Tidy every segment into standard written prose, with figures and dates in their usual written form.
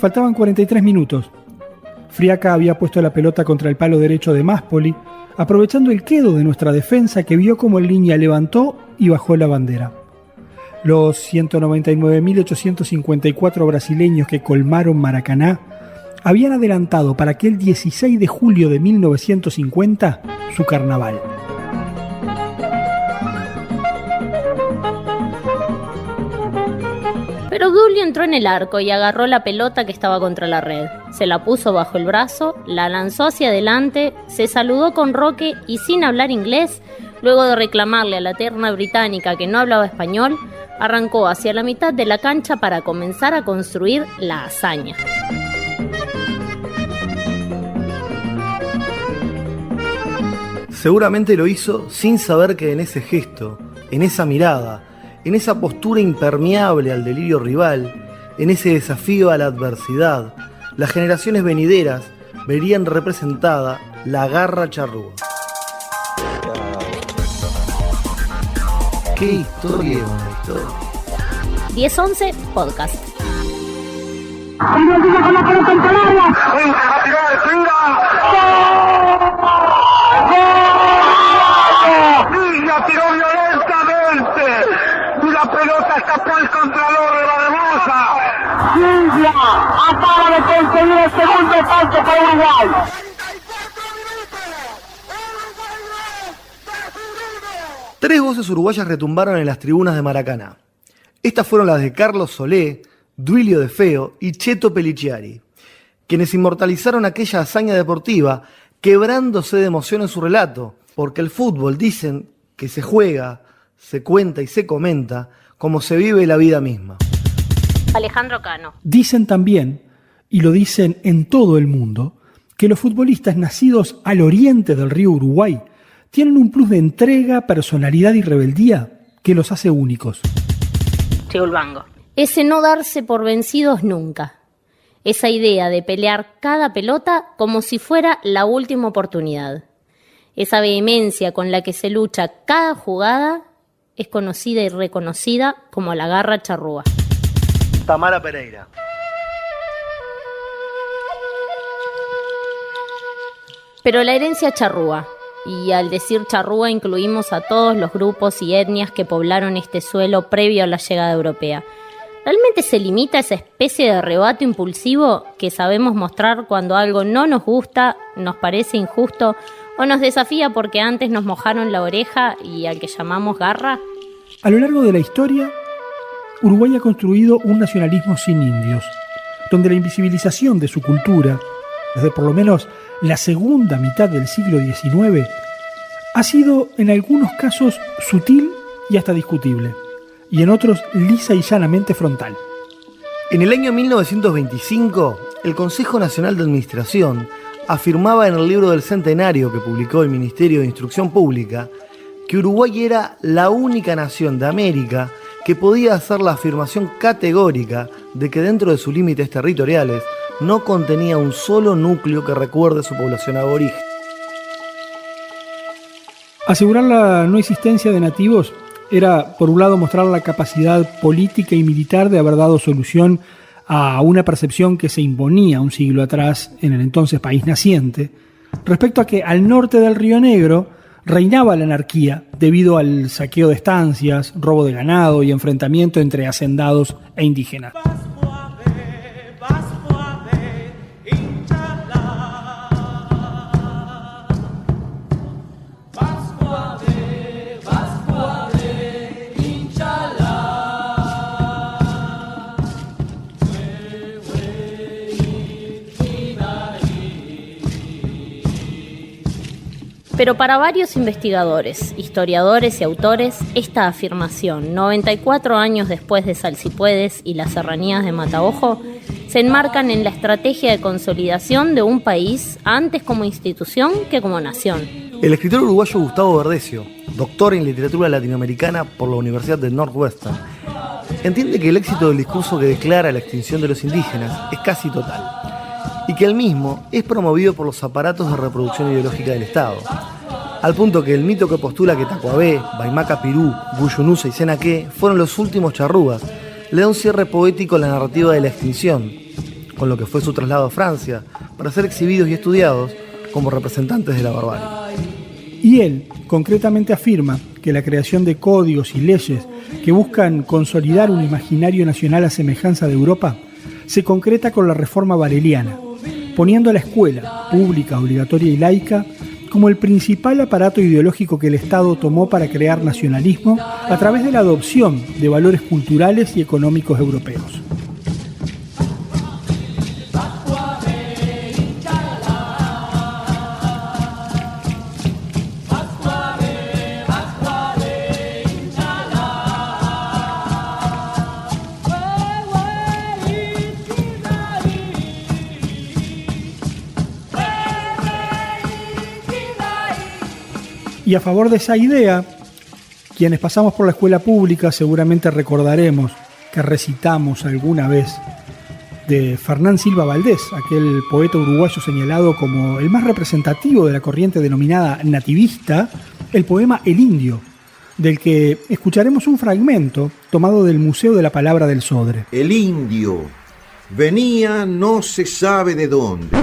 Faltaban 43 minutos. Friaca había puesto la pelota contra el palo derecho de Máspoli, aprovechando el quedo de nuestra defensa que vio como el línea levantó y bajó la bandera. Los 199.854 brasileños que colmaron Maracaná habían adelantado para aquel 16 de julio de 1950 su carnaval. Pero Obdulio entró en el arco y agarró la pelota que estaba contra la red. Se la puso bajo el brazo, la lanzó hacia adelante, se saludó con Roque y sin hablar inglés, luego de reclamarle a la terna británica que no hablaba español, arrancó hacia la mitad de la cancha para comenzar a construir la hazaña. Seguramente lo hizo sin saber que en ese gesto, en esa mirada, en esa postura impermeable al delirio rival, en ese desafío a la adversidad, las generaciones venideras verían representada la garra charrúa. ¡Qué historia, una historia! 10-11 Podcast. Villa tiró violentamente y la pelota escapó al contralor de la Demosa. Villa acaba de conseguir el segundo tanto para Uruguay. 3 voces uruguayas retumbaron en las tribunas de Maracaná. Estas fueron las de Carlos Solé, Duilio De Feo y Cheto Peliciari, quienes inmortalizaron aquella hazaña deportiva, quebrándose de emoción en su relato, porque el fútbol, dicen, que se juega, se cuenta y se comenta como se vive la vida misma. Alejandro Cano. Dicen también, y lo dicen en todo el mundo, que los futbolistas nacidos al oriente del río Uruguay tienen un plus de entrega, personalidad y rebeldía que los hace únicos. Chiulbango. Ese no darse por vencidos nunca. Esa idea de pelear cada pelota como si fuera la última oportunidad. Esa vehemencia con la que se lucha cada jugada es conocida y reconocida como la garra charrúa. Tamara Pereira. Pero la herencia charrúa, y al decir charrúa incluimos a todos los grupos y etnias que poblaron este suelo previo a la llegada europea. ¿Realmente se limita a esa especie de arrebato impulsivo que sabemos mostrar cuando algo no nos gusta, nos parece injusto o nos desafía porque antes nos mojaron la oreja y al que llamamos garra? A lo largo de la historia, Uruguay ha construido un nacionalismo sin indios, donde la invisibilización de su cultura, desde por lo menos la segunda mitad del siglo XIX, ha sido en algunos casos sutil y hasta discutible, y en otros lisa y llanamente frontal. En el año 1925, el Consejo Nacional de Administración afirmaba en el libro del Centenario que publicó el Ministerio de Instrucción Pública que Uruguay era la única nación de América que podía hacer la afirmación categórica de que dentro de sus límites territoriales no contenía un solo núcleo que recuerde su población aborigen. Asegurar la no existencia de nativos era, por un lado, mostrar la capacidad política y militar de haber dado solución a una percepción que se imponía un siglo atrás en el entonces país naciente, respecto a que al norte del Río Negro reinaba la anarquía debido al saqueo de estancias, robo de ganado y enfrentamiento entre hacendados e indígenas. Pero para varios investigadores, historiadores y autores, esta afirmación, 94 años después de Salsipuedes y las serranías de Mataojo, se enmarcan en la estrategia de consolidación de un país antes como institución que como nación. El escritor uruguayo Gustavo Verdecio, doctor en literatura latinoamericana por la Universidad de Northwestern, entiende que el éxito del discurso que declara la extinción de los indígenas es casi total, y que el mismo es promovido por los aparatos de reproducción ideológica del Estado, al punto que el mito que postula que Tacuabé, Baimaca Pirú, Guyunusa y Senaqué fueron los últimos charrúas le da un cierre poético a la narrativa de la extinción, con lo que fue su traslado a Francia, para ser exhibidos y estudiados como representantes de la barbarie. Y él concretamente afirma que la creación de códigos y leyes que buscan consolidar un imaginario nacional a semejanza de Europa se concreta con la reforma vareliana, poniendo a la escuela, pública, obligatoria y laica, como el principal aparato ideológico que el Estado tomó para crear nacionalismo a través de la adopción de valores culturales y económicos europeos. Y a favor de esa idea, quienes pasamos por la escuela pública seguramente recordaremos que recitamos alguna vez de Fernán Silva Valdés, aquel poeta uruguayo señalado como el más representativo de la corriente denominada nativista, el poema El Indio, del que escucharemos un fragmento tomado del Museo de la Palabra del Sodre. El indio venía no se sabe de dónde.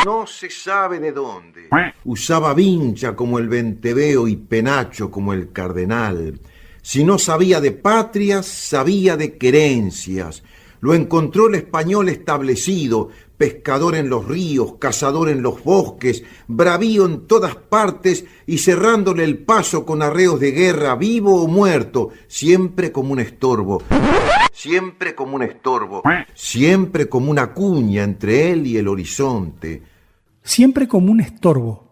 No se sabe de dónde. Usaba vincha como el venteveo y penacho como el cardenal. Si no sabía de patrias, sabía de querencias. Lo encontró el español establecido, pescador en los ríos, cazador en los bosques, bravío en todas partes y cerrándole el paso con arreos de guerra, vivo o muerto, siempre como un estorbo. Siempre como un estorbo, siempre como una cuña entre él y el horizonte. Siempre como un estorbo,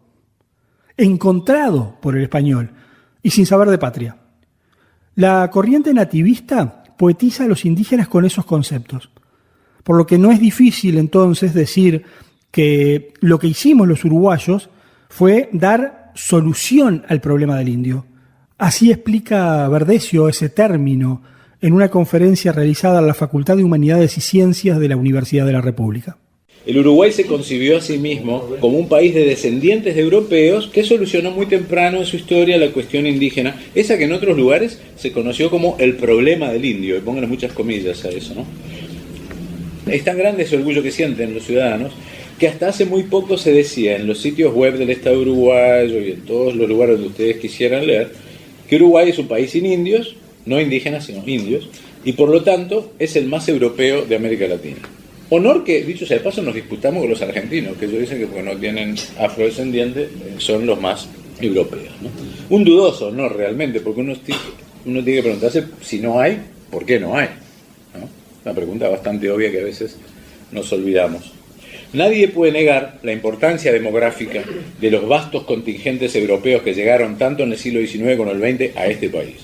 encontrado por el español y sin saber de patria. La corriente nativista poetiza a los indígenas con esos conceptos, por lo que no es difícil entonces decir que lo que hicimos los uruguayos fue dar solución al problema del indio. Así explica Verdecio ese término en una conferencia realizada en la Facultad de Humanidades y Ciencias de la Universidad de la República. El Uruguay se concibió a sí mismo como un país de descendientes de europeos que solucionó muy temprano en su historia la cuestión indígena, esa que en otros lugares se conoció como el problema del indio, y pónganle muchas comillas a eso, ¿no? Es tan grande ese orgullo que sienten los ciudadanos que hasta hace muy poco se decía en los sitios web del Estado uruguayo y en todos los lugares donde ustedes quisieran leer que Uruguay es un país sin indios, no indígenas sino indios, y por lo tanto es el más europeo de América Latina. Honor que, dicho sea de paso, nos disputamos con los argentinos, que ellos dicen que porque no tienen afrodescendientes son los más europeos, ¿no? Un dudoso honor realmente, porque uno tiene que preguntarse si no hay, ¿por qué no hay? ¿No? Una pregunta bastante obvia que a veces nos olvidamos. Nadie puede negar la importancia demográfica de los vastos contingentes europeos que llegaron tanto en el siglo XIX como en el XX a este país.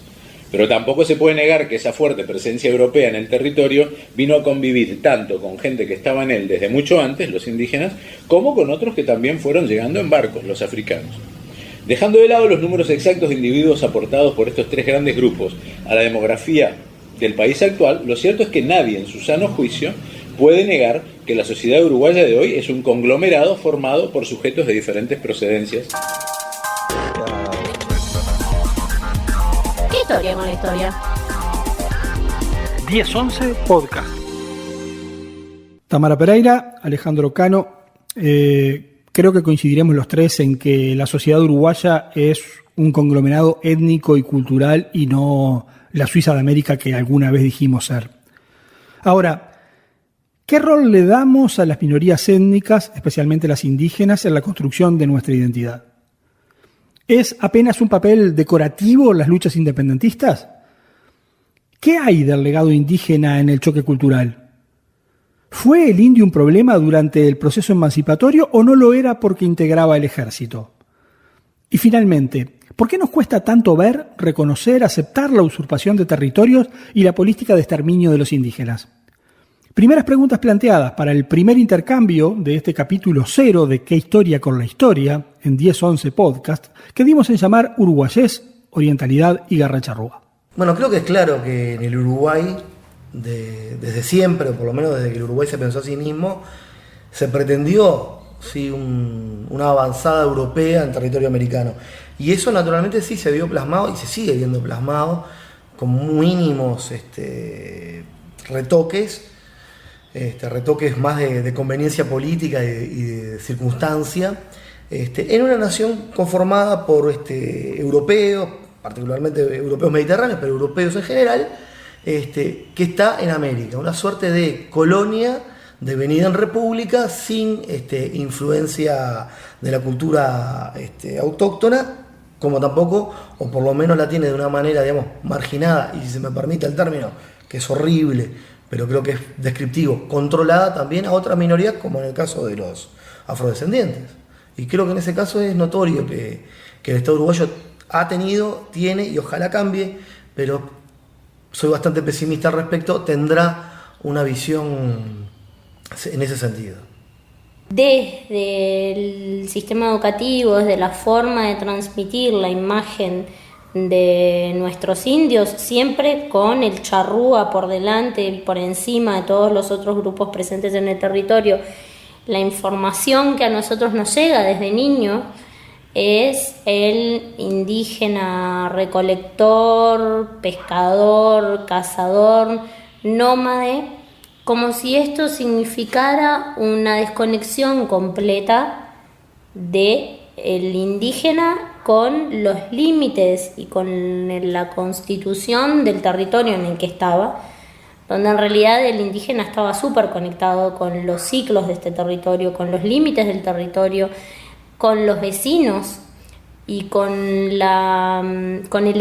Pero tampoco se puede negar que esa fuerte presencia europea en el territorio vino a convivir tanto con gente que estaba en él desde mucho antes, los indígenas, como con otros que también fueron llegando en barcos, los africanos. Dejando de lado los números exactos de individuos aportados por estos tres grandes grupos a la demografía del país actual, lo cierto es que nadie en su sano juicio puede negar que la sociedad uruguaya de hoy es un conglomerado formado por sujetos de diferentes procedencias. Historia con la historia. 1011 Podcast. Tamara Pereira, Alejandro Cano, creo que coincidiremos los tres en que la sociedad uruguaya es un conglomerado étnico y cultural y no la Suiza de América que alguna vez dijimos ser. Ahora, ¿qué rol le damos a las minorías étnicas, especialmente las indígenas, en la construcción de nuestra identidad? ¿Es apenas un papel decorativo las luchas independentistas? ¿Qué hay del legado indígena en el choque cultural? ¿Fue el indio un problema durante el proceso emancipatorio o no lo era porque integraba el ejército? Y finalmente, ¿por qué nos cuesta tanto ver, reconocer, aceptar la usurpación de territorios y la política de exterminio de los indígenas? Primeras preguntas planteadas para el primer intercambio de este capítulo 0 de ¿Qué historia con la historia? En 1011 Podcast, que dimos en llamar Uruguayés, Orientalidad y Garra Charrúa. Bueno, creo que es claro que en el Uruguay, desde siempre, o por lo menos desde que el Uruguay se pensó a sí mismo, se pretendió una avanzada europea en territorio americano. Y eso naturalmente sí se vio plasmado y se sigue viendo plasmado con mínimos retoques retoques más de conveniencia política y de circunstancia, en una nación conformada por europeos, particularmente europeos mediterráneos, pero europeos en general, que está en América, una suerte de colonia devenida en república sin influencia de la cultura autóctona, como tampoco, o por lo menos la tiene de una manera, digamos, marginada, y si se me permite el término, que es horrible, pero creo que es descriptivo, controlada también a otras minorías, como en el caso de los afrodescendientes. Y creo que en ese caso es notorio que el Estado uruguayo ha tenido, tiene y ojalá cambie, pero soy bastante pesimista al respecto, tendrá una visión en ese sentido. Desde el sistema educativo, desde la forma de transmitir la imagen de nuestros indios, siempre con el charrúa por delante y por encima de todos los otros grupos presentes en el territorio, la información que a nosotros nos llega desde niños es el indígena recolector, pescador, cazador, nómade, como si esto significara una desconexión completa de el indígena con los límites y con la constitución del territorio en el que estaba, donde en realidad el indígena estaba súper conectado con los ciclos de este territorio, con los límites del territorio, con los vecinos y con el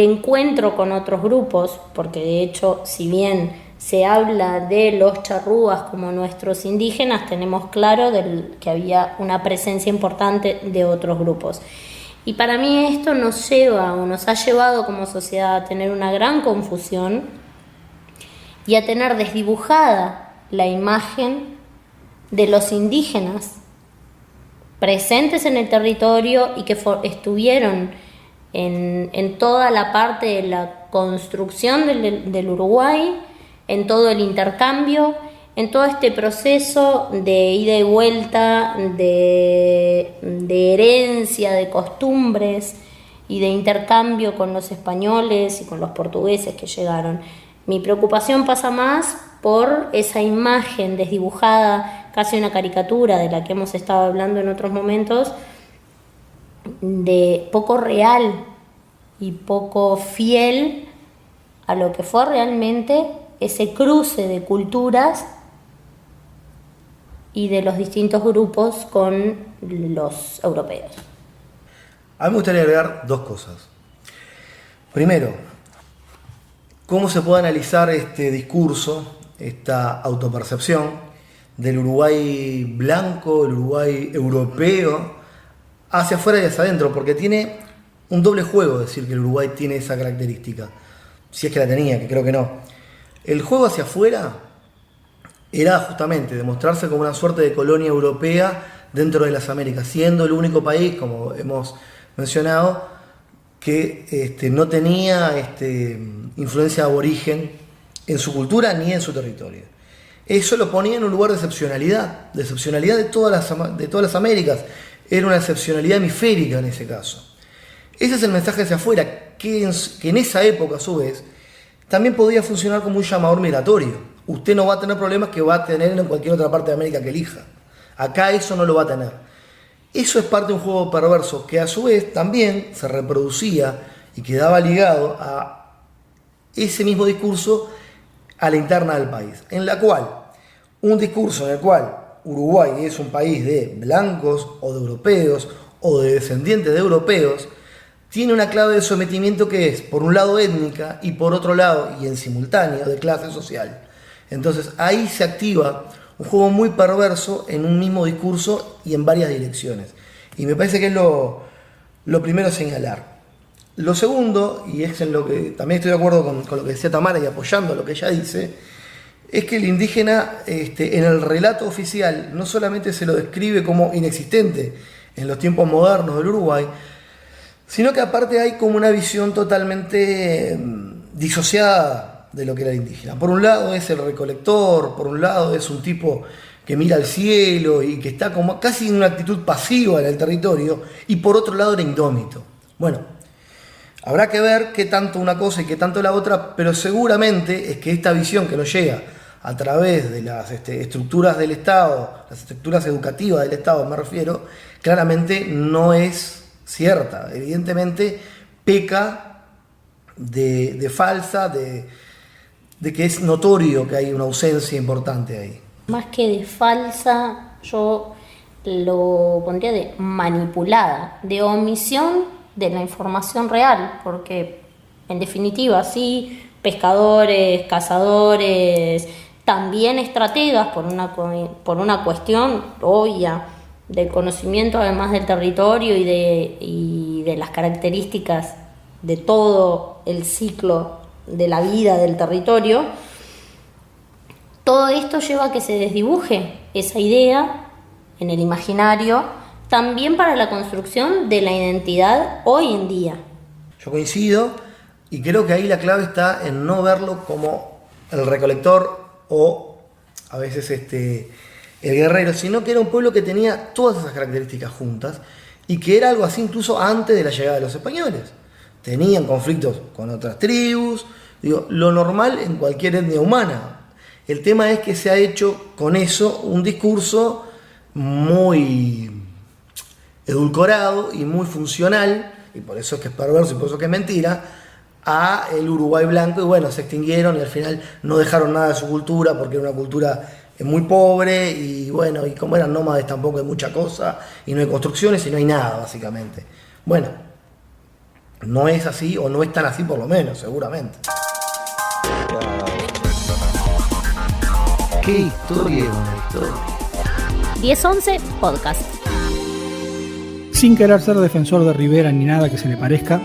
encuentro con otros grupos, porque de hecho, si bien se habla de los charrúas como nuestros indígenas, tenemos claro que había una presencia importante de otros grupos. Y para mí esto nos ha llevado como sociedad a tener una gran confusión y a tener desdibujada la imagen de los indígenas presentes en el territorio y que estuvieron en toda la parte de la construcción del Uruguay, en todo el intercambio, en todo este proceso de ida y vuelta, de herencia, de costumbres y de intercambio con los españoles y con los portugueses que llegaron. Mi preocupación pasa más por esa imagen desdibujada, casi una caricatura de la que hemos estado hablando en otros momentos, de poco real y poco fiel a lo que fue realmente ese cruce de culturas y de los distintos grupos con los europeos. A mí me gustaría agregar dos cosas. Primero, cómo se puede analizar este discurso, esta autopercepción del Uruguay blanco, el Uruguay europeo, hacia afuera y hacia adentro, porque tiene un doble juego decir que el Uruguay tiene esa característica, si es que la tenía, que creo que no. El juego hacia afuera era justamente demostrarse como una suerte de colonia europea dentro de las Américas, siendo el único país, como hemos mencionado, que no tenía influencia aborigen en su cultura ni en su territorio. Eso lo ponía en un lugar de excepcionalidad de todas las Américas. Era una excepcionalidad hemisférica en ese caso. Ese es el mensaje hacia afuera, que en esa época, a su vez, también podía funcionar como un llamador migratorio. Usted no va a tener problemas que va a tener en cualquier otra parte de América que elija. Acá eso no lo va a tener. Eso es parte de un juego perverso que a su vez también se reproducía y quedaba ligado a ese mismo discurso a la interna del país, en la cual un discurso en el cual Uruguay es un país de blancos o de europeos o de descendientes de europeos, tiene una clave de sometimiento que es, por un lado, étnica y por otro lado, y en simultáneo, de clase social. Entonces ahí se activa un juego muy perverso en un mismo discurso y en varias direcciones. Y me parece que es lo primero a señalar. Lo segundo, y es en lo que también estoy de acuerdo con lo que decía Tamara y apoyando lo que ella dice, es que el indígena en el relato oficial no solamente se lo describe como inexistente en los tiempos modernos del Uruguay, sino que aparte hay como una visión totalmente disociada de lo que era el indígena. Por un lado es el recolector, por un lado es un tipo que mira al cielo y que está como casi en una actitud pasiva en el territorio, y por otro lado era indómito. Bueno, habrá que ver qué tanto una cosa y qué tanto la otra, pero seguramente es que esta visión que nos llega a través de las estructuras del Estado, las estructuras educativas del Estado me refiero, claramente no es cierta. Evidentemente peca de falsa, de que es notorio que hay una ausencia importante ahí. Más que de falsa, yo lo pondría de manipulada, de omisión de la información real, porque en definitiva sí, pescadores, cazadores, también estrategas por una cuestión obvia del conocimiento además del territorio y de las características de todo el ciclo de la vida del territorio. Todo esto lleva a que se desdibuje esa idea en el imaginario, también para la construcción de la identidad hoy en día. Yo coincido y creo que ahí la clave está en no verlo como el recolector o a veces el guerrero, sino que era un pueblo que tenía todas esas características juntas y que era algo así incluso antes de la llegada de los españoles. Tenían conflictos con otras tribus, lo normal en cualquier etnia humana. El tema es que se ha hecho con eso un discurso muy edulcorado y muy funcional, y por eso es que es perverso y por eso es que es mentira, a el Uruguay blanco, y bueno, se extinguieron y al final no dejaron nada de su cultura porque era una cultura muy pobre y bueno, y como eran nómades tampoco hay mucha cosa y no hay construcciones y no hay nada básicamente. Bueno, no es así o no es tan así por lo menos, seguramente. ¿Qué historia es una historia? 1011 Podcast. Sin querer ser defensor de Rivera ni nada que se le parezca,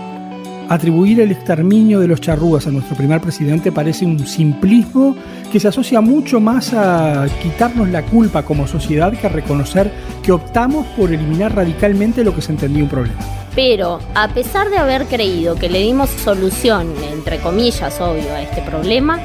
atribuir el exterminio de los charrúas a nuestro primer presidente parece un simplismo que se asocia mucho más a quitarnos la culpa como sociedad que a reconocer que optamos por eliminar radicalmente lo que se entendía un problema. Pero, a pesar de haber creído que le dimos solución, entre comillas, obvio, a este problema,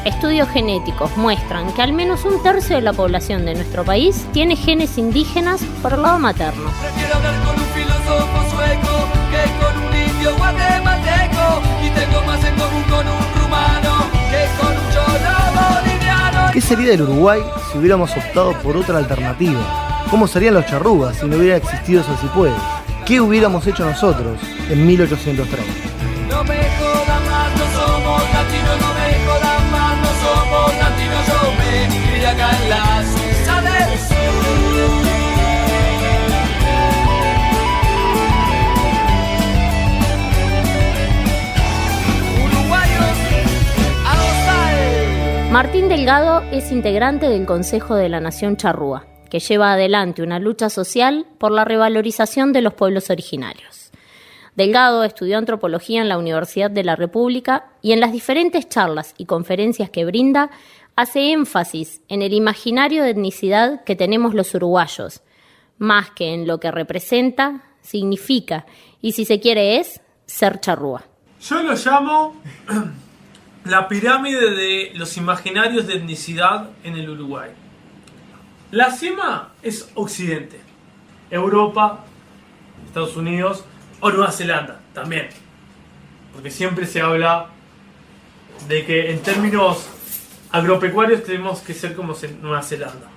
estudios genéticos muestran que al menos un tercio de la población de nuestro país tiene genes indígenas por el lado materno. Prefiero hablar con un filósofo sueco que con un indio guatemalteco, y tengo más en común con un rumano que con un cholo boliviano. ¿Qué sería del Uruguay si hubiéramos optado por otra alternativa? ¿Cómo serían los charrúas si no hubiera existido Eso Sí Puede? ¿Qué hubiéramos hecho nosotros en 1830? No me jodan más, no somos latinos, no me jodan más, no somos latinos, yo me crié acá en la Suiza del Sur. Uruguayos, a gozar. Martín Delgado es integrante del Consejo de la Nación Charrúa, que lleva adelante una lucha social por la revalorización de los pueblos originarios. Delgado estudió antropología en la Universidad de la República y en las diferentes charlas y conferencias que brinda hace énfasis en el imaginario de etnicidad que tenemos los uruguayos, más que en lo que representa, significa y si se quiere es ser charrúa. Yo lo llamo la pirámide de los imaginarios de etnicidad en el Uruguay. La cima es Occidente, Europa, Estados Unidos o Nueva Zelanda también, porque siempre se habla de que en términos agropecuarios tenemos que ser como Nueva Zelanda.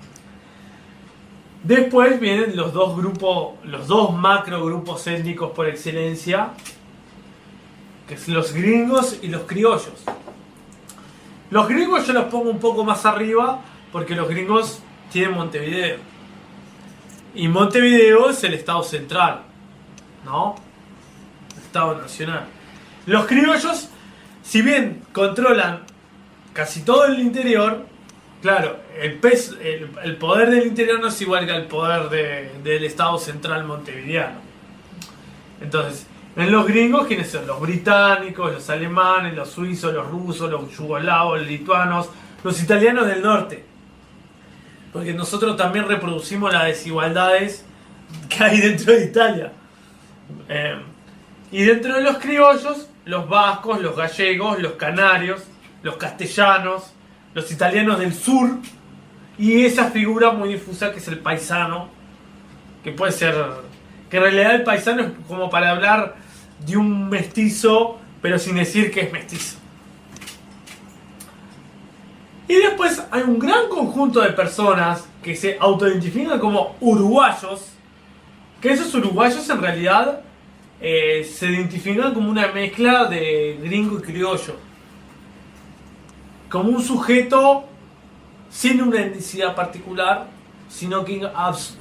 Después vienen los dos macro grupos étnicos por excelencia, que son los gringos y los criollos. Los gringos yo los pongo un poco más arriba porque los gringos tienen Montevideo. Y Montevideo es el estado central, ¿no? El estado nacional. Los criollos, si bien controlan casi todo el interior, claro, el poder del interior no es igual que el poder del estado central montevideano. Entonces, en los gringos, ¿quiénes son? Los británicos, los alemanes, los suizos, los rusos, los yugoslavos, los lituanos, los italianos del norte. Porque nosotros también reproducimos las desigualdades que hay dentro de Italia. Y dentro de los criollos, los vascos, los gallegos, los canarios, los castellanos, los italianos del sur, y esa figura muy difusa que es el paisano, que puede ser, que en realidad el paisano es como para hablar de un mestizo, pero sin decir que es mestizo. Y después hay un gran conjunto de personas que se autoidentifican como uruguayos, que esos uruguayos en realidad se identifican como una mezcla de gringo y criollo, como un sujeto sin una etnicidad particular, sino que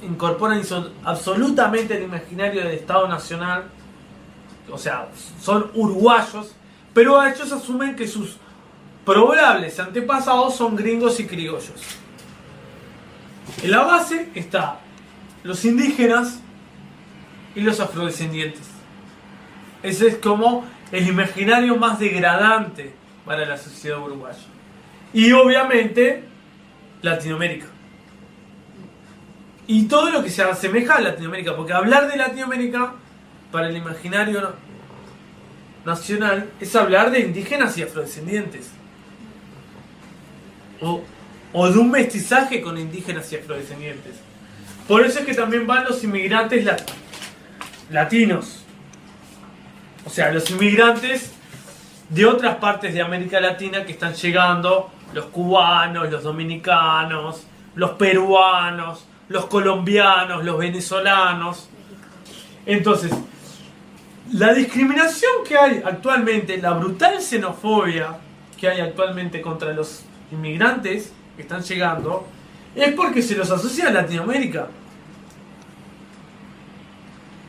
incorporan absolutamente el imaginario del Estado Nacional. O sea, son uruguayos, pero ellos asumen que sus probables antepasados son gringos y criollos. En la base está los indígenas y los afrodescendientes. Ese es como el imaginario más degradante para la sociedad uruguaya. Y obviamente Latinoamérica. Y todo lo que se asemeja a Latinoamérica, porque hablar de Latinoamérica para el imaginario nacional es hablar de indígenas y afrodescendientes. O de un mestizaje con indígenas y afrodescendientes. Por eso es que también van los inmigrantes latinos. O sea, los inmigrantes de otras partes de América Latina que están llegando, los cubanos, los dominicanos, los peruanos, los colombianos, los venezolanos. Entonces, la discriminación que hay actualmente, la brutal xenofobia que hay actualmente contra los inmigrantes que están llegando, es porque se los asocia a Latinoamérica,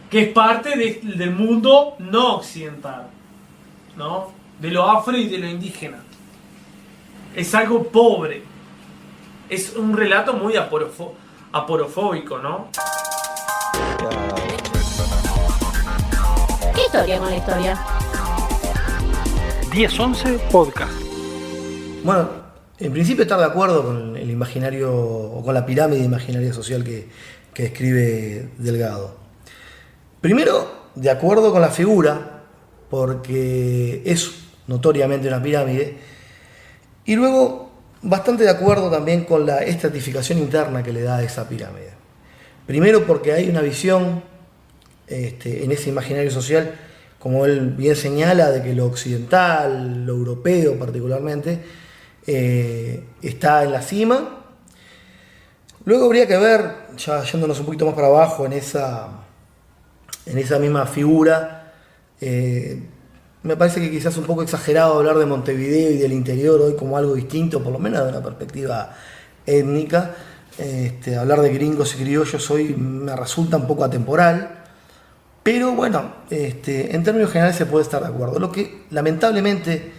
que es parte del mundo no occidental, ¿no? De lo afro y de lo indígena. Es algo pobre. Es un relato muy aporofóbico, ¿no? ¿Qué historia con la historia? 1011 Podcast. Bueno, en principio estar de acuerdo con el imaginario, o con la pirámide imaginaria social que escribe Delgado. Primero, de acuerdo con la figura, porque es notoriamente una pirámide. Y luego, bastante de acuerdo también con la estratificación interna que le da a esa pirámide. Primero porque hay una visión en ese imaginario social, como él bien señala, de que lo occidental, lo europeo particularmente, está en la cima. Luego habría que ver, ya yéndonos un poquito más para abajo en esa misma figura, me parece que quizás un poco exagerado hablar de Montevideo y del interior hoy como algo distinto, por lo menos de una perspectiva étnica. Hablar de gringos y criollos hoy me resulta un poco atemporal, pero bueno, en términos generales se puede estar de acuerdo. Lo que lamentablemente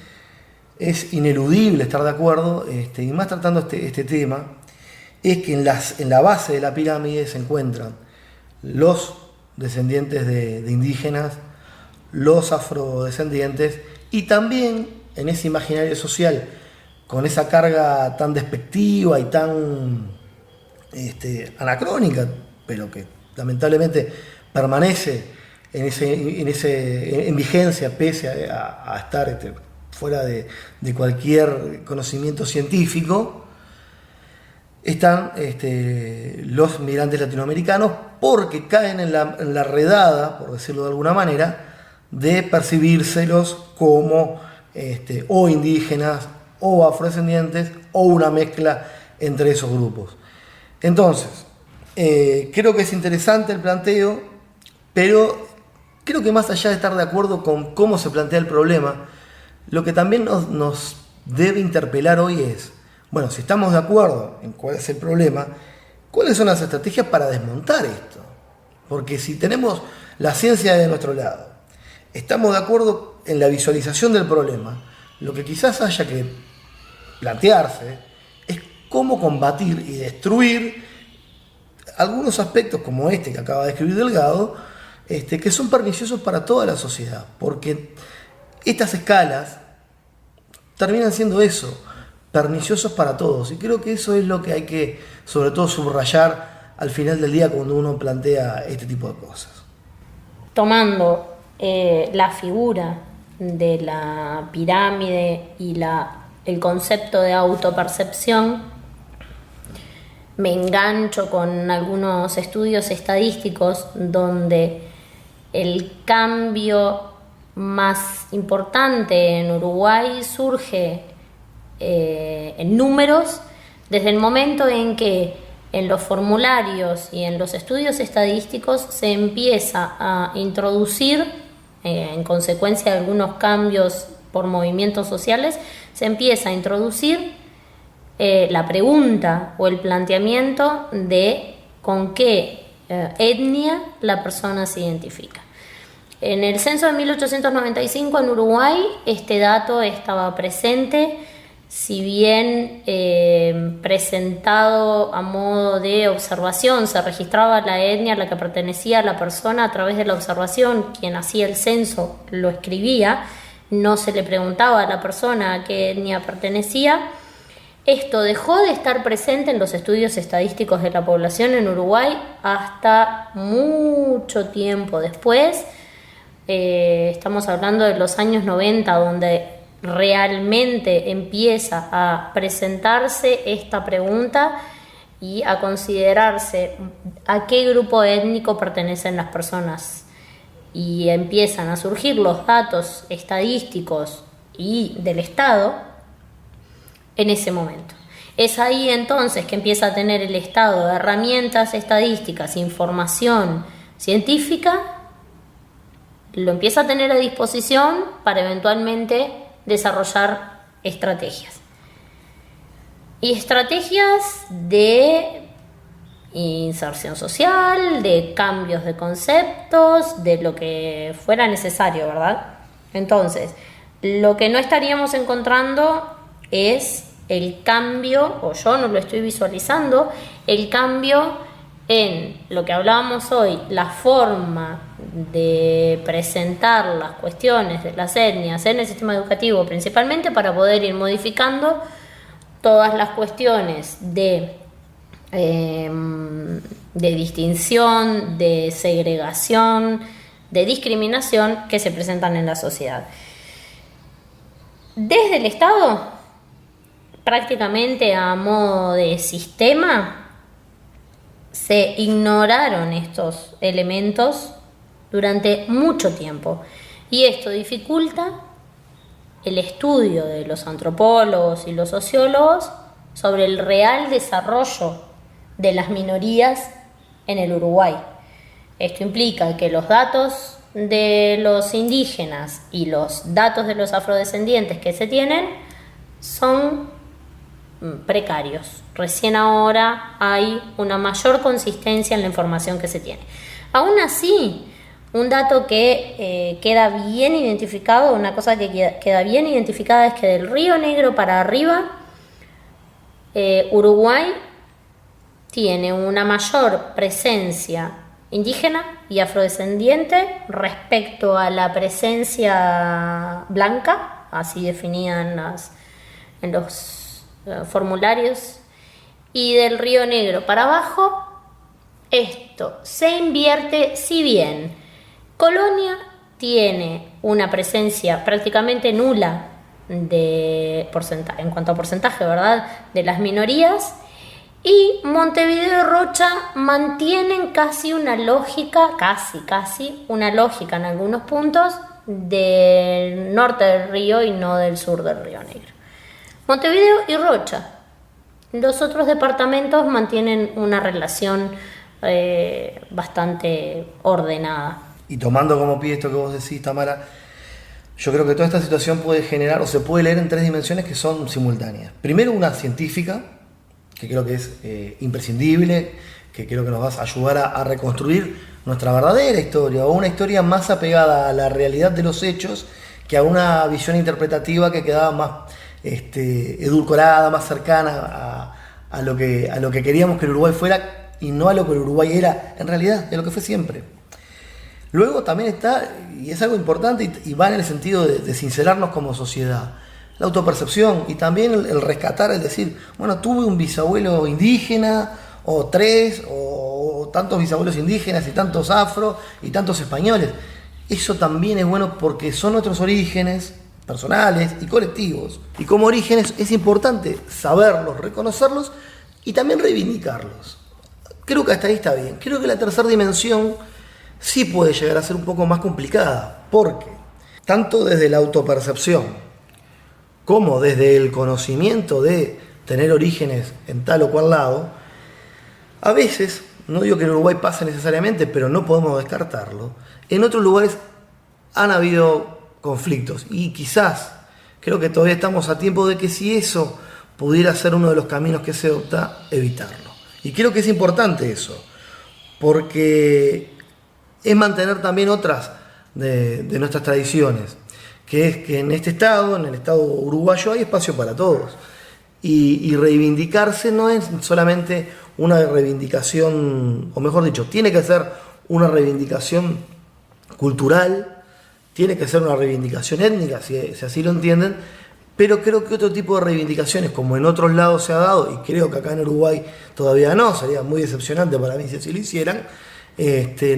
es ineludible estar de acuerdo, y más tratando este tema, es que en la base de la pirámide se encuentran los descendientes de indígenas, los afrodescendientes, y también en ese imaginario social, con esa carga tan despectiva y tan anacrónica, pero que lamentablemente permanece en vigencia pese a estar fuera de cualquier conocimiento científico, están los migrantes latinoamericanos, porque caen en la redada, por decirlo de alguna manera, de percibírselos como o indígenas o afrodescendientes o una mezcla entre esos grupos. Entonces, creo que es interesante el planteo, pero creo que más allá de estar de acuerdo con cómo se plantea el problema, lo que también nos debe interpelar hoy es, bueno, si estamos de acuerdo en cuál es el problema, ¿cuáles son las estrategias para desmontar esto? Porque si tenemos la ciencia de nuestro lado, estamos de acuerdo en la visualización del problema, lo que quizás haya que plantearse es cómo combatir y destruir algunos aspectos como este que acaba de escribir Delgado, que son perniciosos para toda la sociedad, porque estas escalas terminan siendo eso, perniciosos para todos, y creo que eso es lo que hay que sobre todo subrayar al final del día cuando uno plantea este tipo de cosas. Tomando la figura de la pirámide y el concepto de autopercepción, me engancho con algunos estudios estadísticos donde el cambio más importante en Uruguay surge en números desde el momento en que en los formularios y en los estudios estadísticos se empieza a introducir, en consecuencia de algunos cambios por movimientos sociales, se empieza a introducir la pregunta o el planteamiento de con qué etnia la persona se identifica. En el censo de 1895 en Uruguay este dato estaba presente, si bien presentado a modo de observación, se registraba la etnia a la que pertenecía la persona a través de la observación, quien hacía el censo lo escribía, no se le preguntaba a la persona a qué etnia pertenecía. Esto dejó de estar presente en los estudios estadísticos de la población en Uruguay hasta mucho tiempo después. Estamos hablando de los años 90, donde realmente empieza a presentarse esta pregunta y a considerarse a qué grupo étnico pertenecen las personas. Y empiezan a surgir los datos estadísticos y del Estado en ese momento. Es ahí entonces que empieza a tener el Estado herramientas estadísticas, información científica, lo empieza a tener a disposición para eventualmente desarrollar estrategias. Y estrategias de inserción social, de cambios de conceptos, de lo que fuera necesario, ¿verdad? Entonces, lo que no estaríamos encontrando es el cambio, o yo no lo estoy visualizando, el cambio en lo que hablábamos hoy, la forma de presentar las cuestiones de las etnias en el sistema educativo, principalmente para poder ir modificando todas las cuestiones de distinción, de segregación, de discriminación que se presentan en la sociedad. Desde el Estado, prácticamente a modo de sistema, se ignoraron estos elementos durante mucho tiempo y esto dificulta el estudio de los antropólogos y los sociólogos sobre el real desarrollo de las minorías en el Uruguay. Esto implica que los datos de los indígenas y los datos de los afrodescendientes que se tienen son precarios. Recién ahora hay una mayor consistencia en la información que se tiene. Aún así, un dato que queda bien identificado, una cosa que queda bien identificada es que del Río Negro para arriba, Uruguay tiene una mayor presencia indígena y afrodescendiente respecto a la presencia blanca, así definían en los formularios, y del Río Negro para abajo esto se invierte. Si bien Colonia tiene una presencia prácticamente nula de porcentaje, en cuanto a porcentaje, ¿verdad?, de las minorías, y Montevideo y Rocha mantienen casi una lógica, casi una lógica en algunos puntos del norte del río y no del sur del Río Negro. Montevideo y Rocha. Los otros departamentos mantienen una relación bastante ordenada. Y tomando como pie esto que vos decís, Tamara, yo creo que toda esta situación puede generar o se puede leer en tres dimensiones que son simultáneas. Primero, una científica, que creo que es imprescindible, que creo que nos va a ayudar a reconstruir nuestra verdadera historia, o una historia más apegada a la realidad de los hechos que a una visión interpretativa que quedaba más edulcorada, más cercana a lo que queríamos que el Uruguay fuera y no a lo que el Uruguay era en realidad, de lo que fue siempre. Luego también está, y es algo importante y va en el sentido de sincerarnos como sociedad, la autopercepción y también el rescatar, el decir, bueno, tuve un bisabuelo indígena o tres o tantos bisabuelos indígenas y tantos afro y tantos españoles. Eso también es bueno porque son nuestros orígenes personales y colectivos. Y como orígenes es importante saberlos, reconocerlos y también reivindicarlos. Creo que hasta ahí está bien. Creo que la tercera dimensión sí puede llegar a ser un poco más complicada, porque tanto desde la autopercepción cómo desde el conocimiento de tener orígenes en tal o cual lado, a veces, no digo que en Uruguay pase necesariamente, pero no podemos descartarlo, en otros lugares han habido conflictos y quizás, creo que todavía estamos a tiempo de que si eso pudiera ser uno de los caminos que se opta, evitarlo. Y creo que es importante eso, porque es mantener también otras de nuestras tradiciones, que es que en este estado, en el estado uruguayo, hay espacio para todos. Y reivindicarse no es solamente una reivindicación, o mejor dicho, tiene que ser una reivindicación cultural, tiene que ser una reivindicación étnica, si así lo entienden, pero creo que otro tipo de reivindicaciones, como en otros lados se ha dado, y creo que acá en Uruguay todavía no, sería muy decepcionante para mí si así lo hicieran,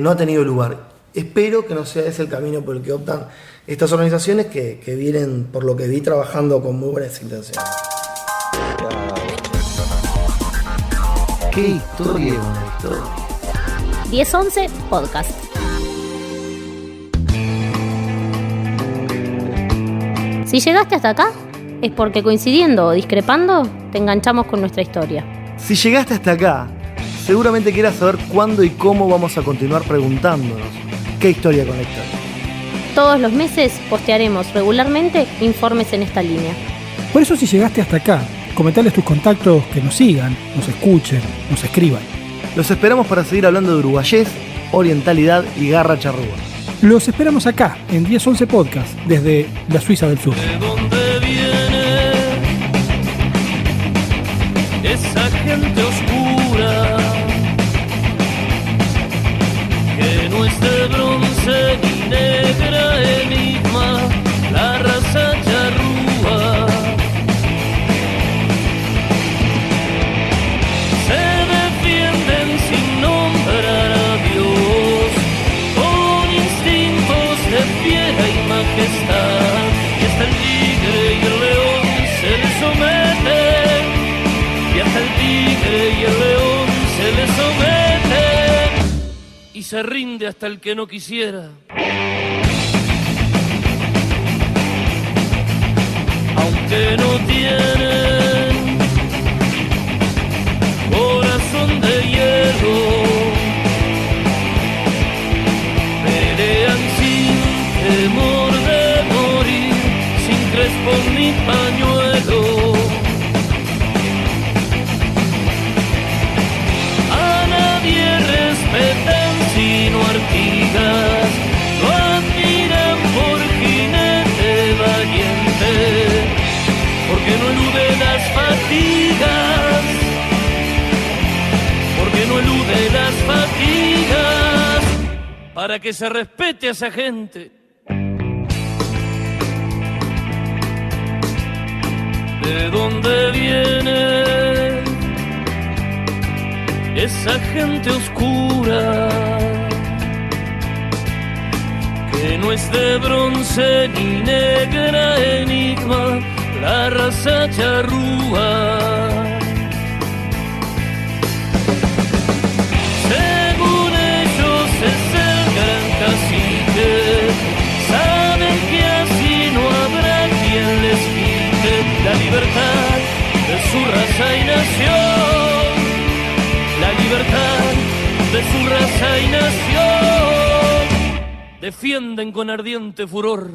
no ha tenido lugar. Espero que no sea ese el camino por el que optan estas organizaciones que vienen, por lo que vi, trabajando con muy buenas intenciones. ¡Qué historia, una historia! 1011 Podcast. Si llegaste hasta acá, es porque coincidiendo o discrepando, te enganchamos con nuestra historia. Si llegaste hasta acá, seguramente quieras saber cuándo y cómo vamos a continuar preguntándonos qué historia conecta. Todos los meses postearemos regularmente informes en esta línea. Por eso, si llegaste hasta acá, comentales tus contactos que nos sigan, nos escuchen, nos escriban. Los esperamos para seguir hablando de uruguayés, orientalidad y garra charrúa. Los esperamos acá, en 1011 Podcast, desde la Suiza del Sur. ¿De dónde viene esa gente oscura que no es de bronce ni negra enigma, la raza charrúa? Se defienden sin nombrar a Dios, con instintos de fiera y majestad, y hasta el tigre y el león se les someten, y hasta el tigre y el león se les someten, y se rinde hasta el que no quisiera. Aunque no tienen corazón de hielo, pelean sin temor de morir, sin crespón ni pañuelo. A nadie respetan sino Artigas, lo admiran por jinete valiente, porque no elude las fatigas, porque no elude las fatigas, para que se respete a esa gente. ¿De dónde viene esa gente oscura que no es de bronce ni negra enigma, la raza charrúa? Según ellos es el gran cacique, saben que así no habrá quien les quite la libertad de su raza y nación, la libertad de su raza y nación, defienden con ardiente furor.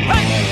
¡Hey!